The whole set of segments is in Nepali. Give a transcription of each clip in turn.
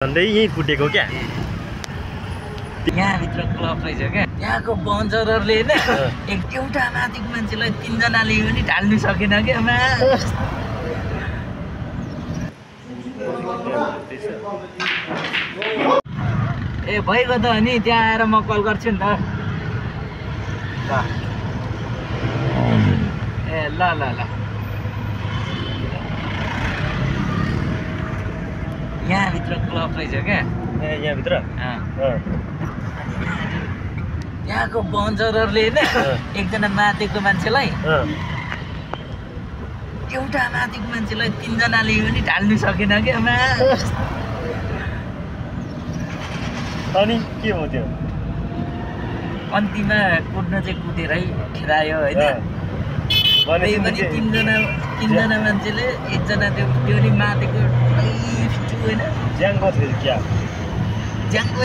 झन्डै यहीँ कुटेको क्या यहाँभित्र क्लब रहेछ क्या यहाँको बन्जरहरूले होइन एउटा माथिको मान्छेलाई 3 जनाले पनि ढाल्नु सकेन क्या ए भइगयो त अनि त्यहाँ आएर म कल गर्छु नि त ए ल ल ल यहाँभित्र क्लब रहेछ क्या यहाँभित्र यहाँको बन्जरहरूले होइन एकजना माथिको मान्छेलाई एउटा माथिको मान्छेलाई 3 जनाले पनि ढाल्नु सकेन क्या अनि के हो त्यो अन्तिममा कुट्न चाहिँ कुटेरै खेदायो होइन पनि 3 जना मान्छेले एकजना त्यो नि माथिको होइन ज्याङको थियो क्या ज्याङको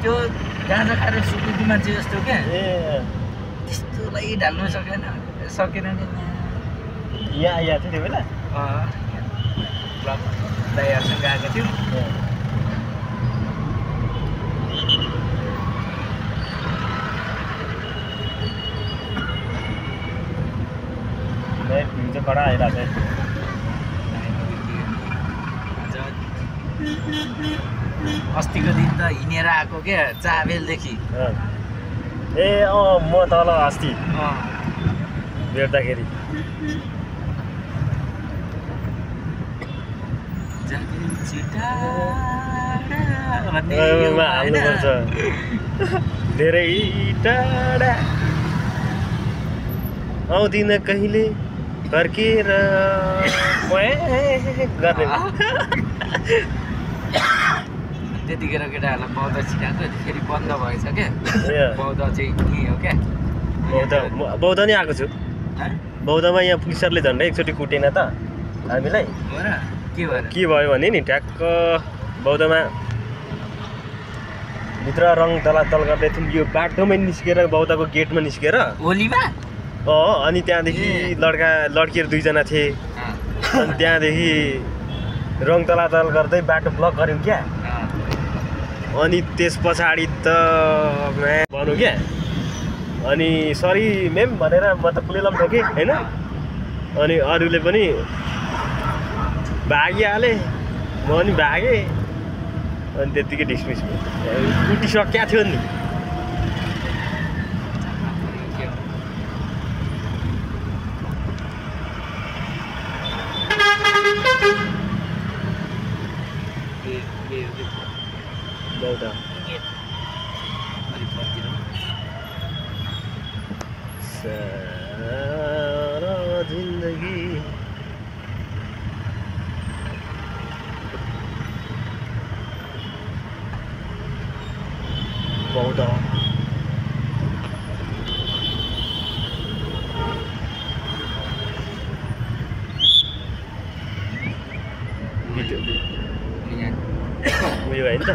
त्यो गाँजा खाएर सुकुको मान्छे जस्तो क्या त्यस्तोलाई ढाल्नु सकेन यहाँ थियो त्यो बेला दाइहरूसँग गएको थियो भ्यू चाहिँ कडा आइरहेको अस्तिको दिन त हिँडेर आएको क्या चाबेलदेखि ए म तल अस्ति भेट्दाखेरि हाल्नुपर्छ धेरै टाढा आउँदिन कहिले फर्केर गर्ने त्यतिखेर केटाहरूलाई बौद्ध छिटाएको फेरि बन्द भएछ क्या बौद्ध चाहिँ यहीँ हो क्या बौद्ध नै आएको छु बौद्धमा यहाँ पुलिसहरूले झन्डै एकचोटि कुटेन त हामीलाई के भयो भने नि ट्याक्क बौद्धमा भित्र रङ तलातल गर्दै थियौँ यो बाटोमै निस्केर बौद्धको गेटमा निस्केर होलीमा अनि त्यहाँदेखि लड्कीहरू 2 जना थिए अनि त्यहाँदेखि रङ तलातल गर्दै बाटो ब्लक गऱ्यौँ क्या अनि त्यस पछाडि त भनौँ क्या अनि सरी म्याम भनेर म त पुलेलम ठोकेँ होइन अनि अरूले पनि भागिहालेँ म पनि भागेँ अनि त्यत्तिकै डिसमिस कुटिसक्या थियो नि बौद्ध सारा जिन्दगी बौद्ध उयो होइन त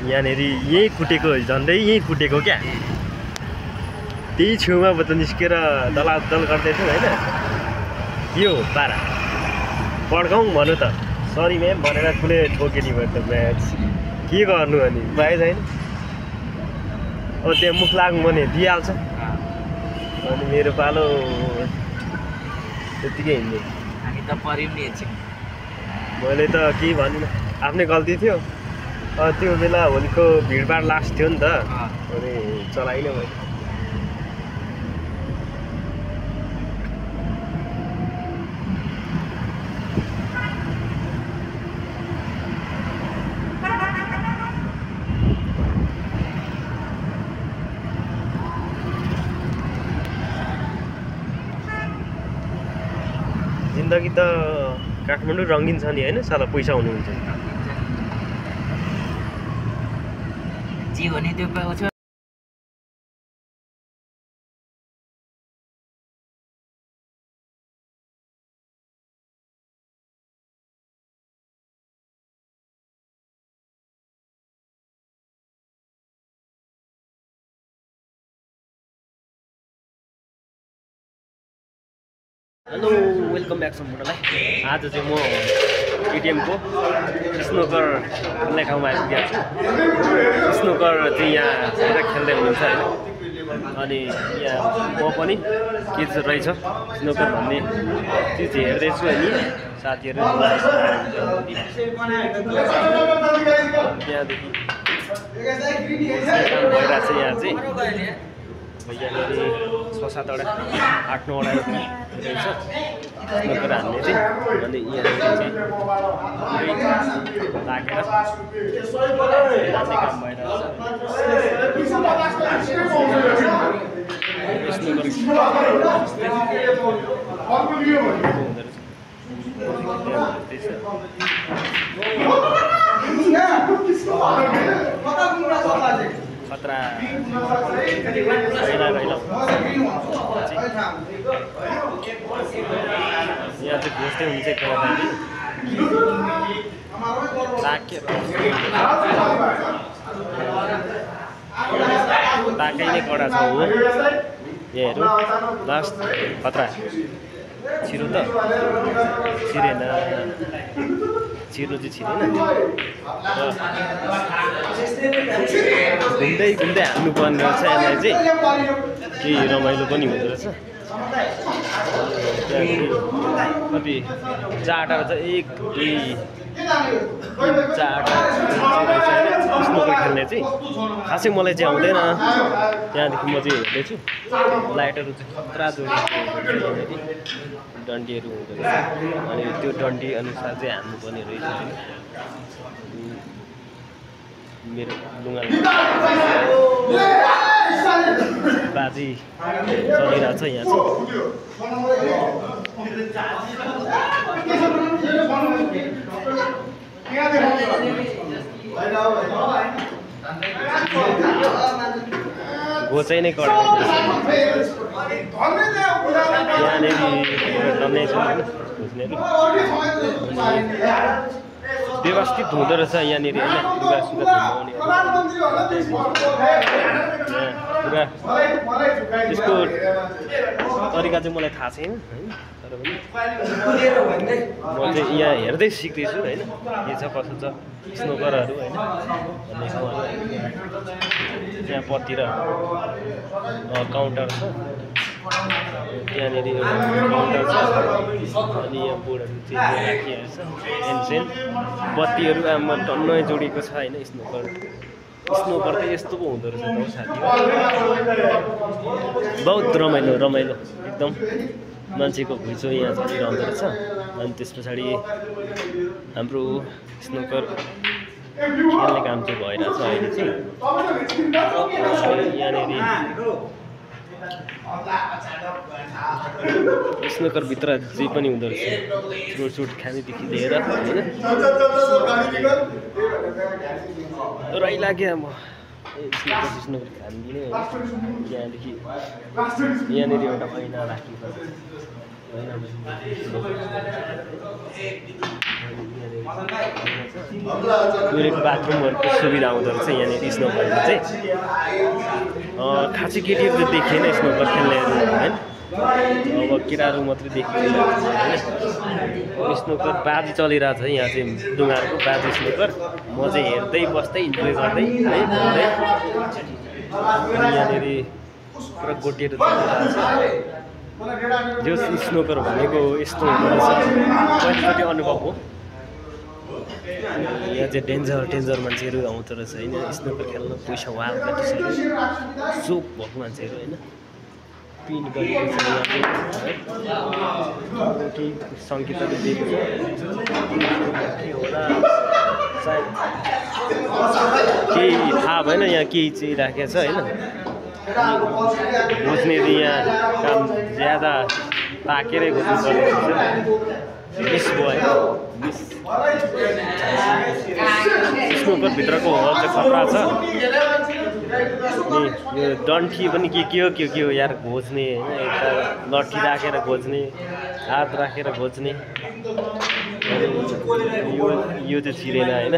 यहाँनिर यहीँ कुटेको झन्डै यहीँ कुटेको क्या त्यही छेउमा निस्केर दलादल गर्दै थियौँ होइन यो पारा पड्काउँ भन्नु त सरी म्याम भनेर ठुले ठोके नि भयो त म्याच के गर्नु अनि भाइ छैन अब त्यहाँ मुख लाग्नु भने दिइहाल्छ अनि मेरो पालो त्यत्तिकै हिँड्ने हामी त पर्यौँ नि एकछिन मैले त केही भनिनँ आफ्नै गल्ती थियो त्यो बेला होलीको भिडभाड लास्ट थियो नि त अनि चलाइनँ मैले जिन्दगी त काठमाडौँ रङ्गिन छ नि होइन साला पैसा हुनुहुन्छ जे भने त्यो पाउँछ हेलो वेलकम ब्याक सम्पूर्णलाई। आज चाहिँ म केटिएमको स्नोकर खेल्ने ठाउँमा आइपुगेको छु। स्नोकर चाहिँ यहाँ खेल्दै हुनुहुन्छ होइन, अनि यहाँ म पनि के चाहिँ रहेछ स्नोकर भन्ने चिज हेर्दैछु अनि साथीहरू त्यहाँदेखि भइरहेको छ। यहाँ चाहिँ यहाँनिर 6-7वटा 8-9वटा रहेछ स्नोकर हान्ने चाहिँ, अनि यहाँनिर चाहिँ ताकेर हान्ने काम भइरहेको खतरा यहाँ चाहिँ घोस्दै हुन्छ ताकै नै कडा छ हो। यहाँ हेरौँ लास्ट खतरा छिरो त छिरेन, छिर्नु चाहिँ छिरेन, घुम्दै घुम्दै हाल्नुपर्ने रहेछ। यसलाई चाहिँ केही रमाइलो पनि हुँदो रहेछ। कति 4वटा रहेछ, 1 2 4वटा स्नोकर खेल्ने चाहिँ खासै मलाई चाहिँ आउँदैन। त्यहाँदेखि म चाहिँ हेर्दैछु लाइटहरू चाहिँ खतरा जोडिएको डन्डीहरू हुँदो रहेछ, अनि त्यो डन्डी अनुसार चाहिँ हान्नुपर्ने रहेछ होइन। मेरो लुगा बाजी चलिरहेको छ यहाँ चाहिँ। गोचाइ नै कडा यहाँनिर डन्नै छ होइन, खोज्नेहरू व्यवस्थित हुँदो रहेछ यहाँनिर होइन। लुगा सुगा धुमाउने पुरा त्यसको तरिका चाहिँ मलाई थाहा छैन होइन, तर पनि म चाहिँ यहाँ हेर्दै सिक्दैछु होइन, के छ कसो छ स्नोकरहरू होइन भन्ने ठाउँहरू। यहाँ पतिर काउन्टर छ, त्यहाँनिर एउटा काउन्टर छ, अनि यहाँ बोर्डहरू चाहिँ राखिएको छ एनसेन बत्तीहरू आमा टन्नै जोडिएको छ होइन। स्नोकर चाहिँ यस्तो पो हुँदो रहेछ त साथी, बहुत रमाइलो रमाइलो एकदम मान्छेको घुइँचो यहाँ चलिरहँदो रहेछ। अनि त्यस पछाडि हाम्रो स्नोकर खेल्ने काम चाहिँ भइरहेछ अहिले चाहिँ। यहाँनिर स्नोकरभित्र जे पनि हुँदो रहेछ, फ्रुट खानेदेखि लिएर होइन रहिलाग्यो। म स्नोकर खानिदिने हो यहाँदेखि। यहाँनिर एउटा ऐना राख्नुपर्छ, टोइलेट बाथरुमहरूको सुविधा हुँदो रहेछ यहाँनिर स्नोकरमा चाहिँ। खासै केटीहरू त देखिएन स्नोकर खेल्नेहरू होइन, अब केटाहरू मात्रै देखिरहेको छ होइन। स्नोकर बाजी चलिरहेको छ यहाँ चाहिँ, डुङ्गाहरूको बाजी स्नोकर। म चाहिँ हेर्दै बस्दै इन्जोय गर्दै है घुम्दै। यहाँनिर पुरा गोटिएर चलिरहेको छ। जो स्नोकर भनेको यस्तो हुँदो रहेछ, पहिलोचोटि अनुभव हो। यहाँ चाहिँ डेन्जर मान्छेहरू आउँदो रहेछ होइन स्नोकर खेल्न। पैसा वाल काटिसक्यो जोक भएको मान्छेहरू होइन, पिन गरिएको छ यहाँ चाहिँ केही सङ्केतहरू दिएको छ के होला सायद, केही थाहा भएन। यहाँ केही चाहिँ राखेको छ होइन। घोज्ने चाहिँ यहाँ काम ज्यादा ताकेरै घोज्नुपर्ने रहेछ। मिस भयो मिस। स्नोकरभित्रको हल चाहिँ खतरा छ। अनि यो डन्ठी पनि के हो यार घोज्ने होइन, यता लट्ठी राखेर घोज्ने, हात राखेर घोज्ने। यो चाहिँ छिरेन होइन,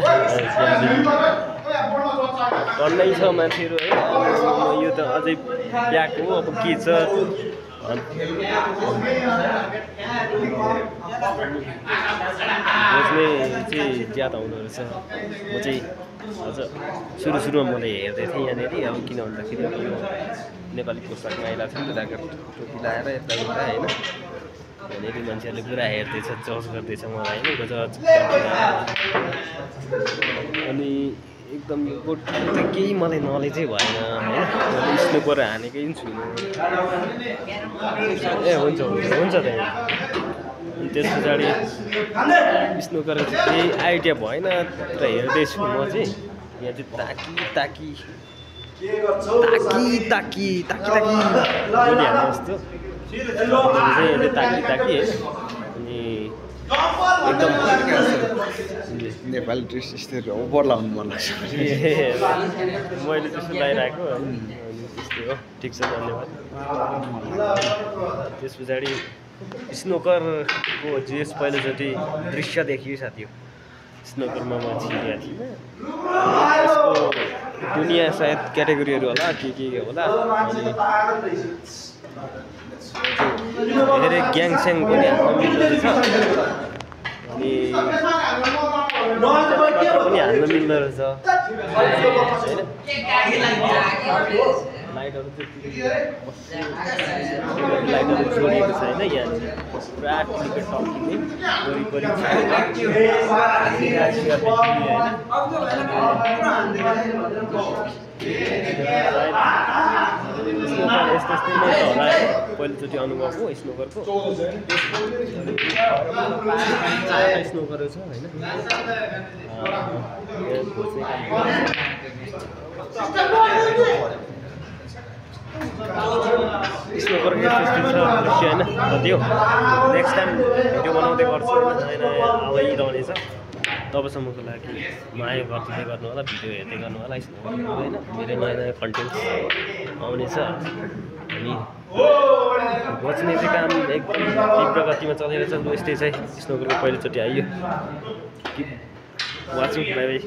टन्नै छ मान्छेहरू है। यो त अझै ब्याक हो, अब के छ बुझ्ने चाहिँ ज्यादा हुँदो रहेछ। म चाहिँ अझ सुरुमा मैले हेर्दै थिएँ यहाँनिर अब किन भन्दाखेरि अब यो नेपाली पोसाकमा आइरहेको थियो नि त ढाका टोपी लगाएर यताउता होइन यहाँनिर मान्छेहरूले पुरा हेर्दैछ जज गर्दैछ मलाई होइन जज अनि एकदम यो गोठको त केही मलाई नलेजै भएन होइन मैले स्नुकर हानेकै पनि छुइनँ ए हुन्छ त अनि त्यस पछाडि स्नुकर केही आइडिया भएन तर हेर्दैछु म चाहिँ यहाँ चाहिँ ताकी गोली हाल्नु जस्तो चाहिँ ताकी होइन अनि एकदम नेपाली ड्रेस यस्तै ओभर लाउनु मन लाग्छ मैले त्यस्तो लगाइरहेको अनि त्यस्तै हो ठिक छ धन्यवाद। त्यस पछाडि स्नोकरको जेस पहिलोचोटि दृश्य देखियो साथी हो स्नोकरमा म छिरेको थिइनँ यसको दुनियाँ सायद क्याटेगोरीहरू होला के होला अनि धेरै ग्याङस्याङ पनि हाल्न मिल्दो रहेछ अनि पनि हाल्न मिल्दो रहेछ लाइटहरू लाइटहरू जोडिएको छ होइन यहाँनिर पुरा क्रिकेट टकिने वरिपरि यस्तै नै त होला पहिलोचोटि अनुभव हो स्नोकरको स्नोकर छ होइन स्नोकरको यस्तो छ दृश्य होइन त्यो नेक्स्ट टाइम भिडियो बनाउँदै गर्छु होइन नयाँ आइरहनेछ तबसम्मको लागि माया गर्दै गर्नु होला भिडियो हेर्दै गर्नु होला स्नोकरको होइन धेरै नयाँ कन्टेन्ट आउनेछ अनि बच्ने चाहिँ काम एकदम तीव्र गतिमा चलिरहेछ लु यस्तै चाहिँ स्नोकरको पहिलोचोटि आइयो कि वाचिङ बाई बाई।